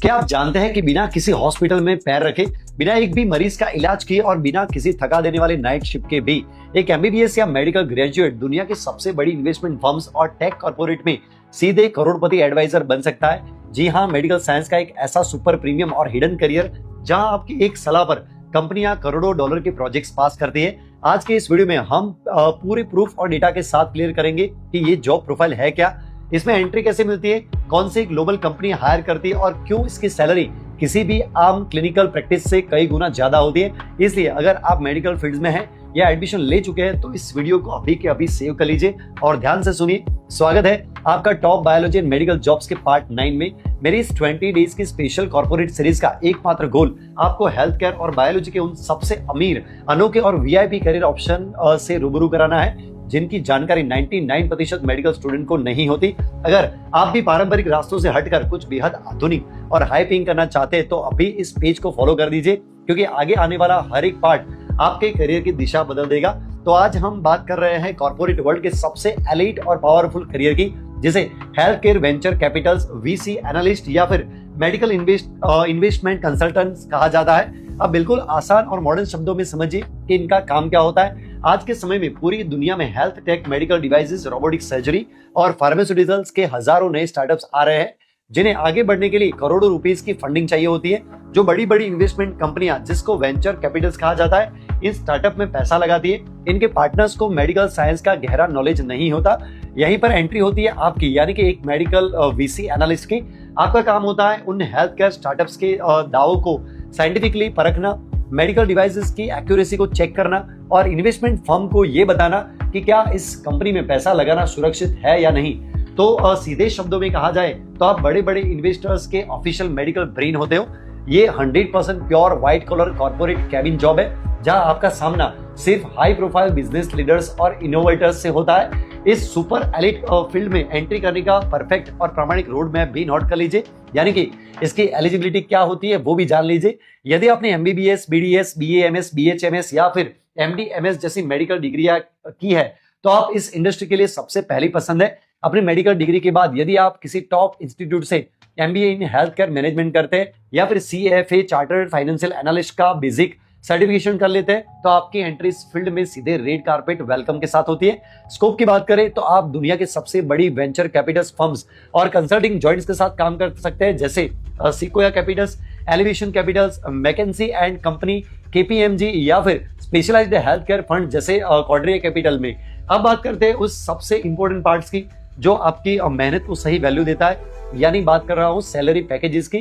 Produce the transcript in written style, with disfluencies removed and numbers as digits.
क्या आप जानते हैं कि बिना किसी हॉस्पिटल में पैर रखे, बिना एक भी मरीज का इलाज किए और बिना किसी थका देने वाले नाइट शिफ्ट के भी एक एमबीबीएस या मेडिकल ग्रेजुएट दुनिया की सबसे बड़ी इन्वेस्टमेंट फर्म्स और टेक कॉर्पोरेट में सीधे करोड़पति एडवाइजर बन सकता है। जी हाँ, मेडिकल साइंस का एक ऐसा सुपर प्रीमियम और हिडन करियर जहां आपकी एक सलाह पर कंपनियां करोड़ों डॉलर के प्रोजेक्ट्स पास करती है। आज के इस वीडियो में हम पूरे प्रूफ और डेटा के साथ क्लियर करेंगे कि ये जॉब प्रोफाइल है क्या, इसमें एंट्री कैसे मिलती है, कौन सी ग्लोबल कंपनी हायर करती है और क्यों इसकी सैलरी किसी भी आम क्लिनिकल प्रैक्टिस से कई गुना ज्यादा होती है। इसलिए अगर आप मेडिकल फील्ड में हैं या एडमिशन ले चुके हैं तो इस वीडियो को अभी के अभी सेव कर लीजिए और ध्यान से सुनिए। स्वागत है आपका top biology and medical jobs के पार्ट 9 में। मेरी इस 20 डेज की स्पेशल कॉर्पोरेट सीरीज का एकमात्र गोल आपको हेल्थ केयर और बायोलॉजी के उन सबसे अमीर, अनोखे और वीआईपी करियर ऑप्शन से रूबरू कराना है जिनकी जानकारी 99% मेडिकल स्टूडेंट को नहीं होती। अगर आप भी पारंपरिक रास्तों से हटकर कुछ बेहद आधुनिक और हाई पेइंग करना चाहते हैं तो अभी इस पेज को फॉलो कर दीजिए, क्योंकि आगे आने वाला हर एक पार्ट आपके करियर की दिशा बदल देगा। तो आज हम बात कर रहे हैं कॉर्पोरेट वर्ल्ड के सबसे एलीट और पावरफुल करियर की, जिसे health care venture Capitals, VC analyst या फिर मेडिकल इन्वेस्टमेंट कंसल्टेंट्स कहा जाता है। अब बिल्कुल आसान और मॉडर्न शब्दों में समझिए कि इनका काम क्या होता है। आज के समय में पूरी दुनिया में health take, medical devices, robotic surgery और फार्मास्यूटिकल्स के हजारों नए स्टार्टअप्स आ रहे हैं जिन्हें आगे बढ़ने के लिए करोड़ों रुपीस की फंडिंग चाहिए होती है। जो बड़ी बड़ी इन्वेस्टमेंट कंपनियां, जिसको वेंचर कैपिटल्स कहा जाता है, इन स्टार्टअप में पैसा लगाती है। इनके पार्टनर्स को मेडिकल साइंस का गहरा नॉलेज नहीं होता। यहीं पर एंट्री होती है आपकी, यानी कि एक मेडिकल वीसी एनालिस्ट की। आपका काम होता है उन हेल्थ केयर स्टार्टअप्स के दावों को साइंटिफिकली परखना, मेडिकल डिवाइसेस की एक्यूरेसी को चेक करना और इन्वेस्टमेंट फर्म को ये बताना कि क्या इस कंपनी में पैसा लगाना सुरक्षित है या नहीं। तो सीधे शब्दों में कहा जाए तो आप बड़े बड़े इन्वेस्टर्स के ऑफिशियल मेडिकल ब्रेन होते हो। ये 100% pure white collar corporate cabin job है, जहां आपका सामना सिर्फ हाई प्रोफाइल बिजनेस लीडर्स और इनोवेटर्स से होता है। इस सुपर एलिट फील्ड में एंट्री करने का परफेक्ट और प्रामाणिक रोड मैप भी नोट कर लीजिए, यानी कि इसकी एलिजिबिलिटी क्या होती है वो भी जान लीजिए। यदि आपने एमबीबीएस, बीडीएस, बीएएमएस, बीएचएमएस या फिर एमडीएमएस जैसी मेडिकल डिग्रियां की है तो आप इस इंडस्ट्री के लिए सबसे पहली पसंद है। अपनी मेडिकल डिग्री के बाद यदि आप किसी टॉप इंस्टीट्यूट से MBA in health care management करते हैं या फिर सीएफए, चार्टर्ड फाइनेंशियल एनालिस्ट का बेसिक सर्टिफिकेशन कर लेते हैं तो आपकी एंट्री इस फील्ड में सीधे रेड कारपेट वेलकम के साथ होती है। स्कोप की बात करें तो आप दुनिया के सबसे बड़ी वेंचर कैपिटल्स फर्म्स और कंसल्टिंग जॉइंट्स के साथ काम कर सकते हैं, जैसे Sequoia capitals, elevation capitals, McKinsey and company, KPMG या फिर स्पेशलाइज्ड हेल्थ केयर फंड जैसे क्वाड्रिया कैपिटल में। अब बात करते हैं उस सबसे इंपॉर्टेंट पार्ट्स की जो आपकी मेहनत को सही वैल्यू देता है, यानी बात कर रहा हूं सैलरी पैकेजेस की।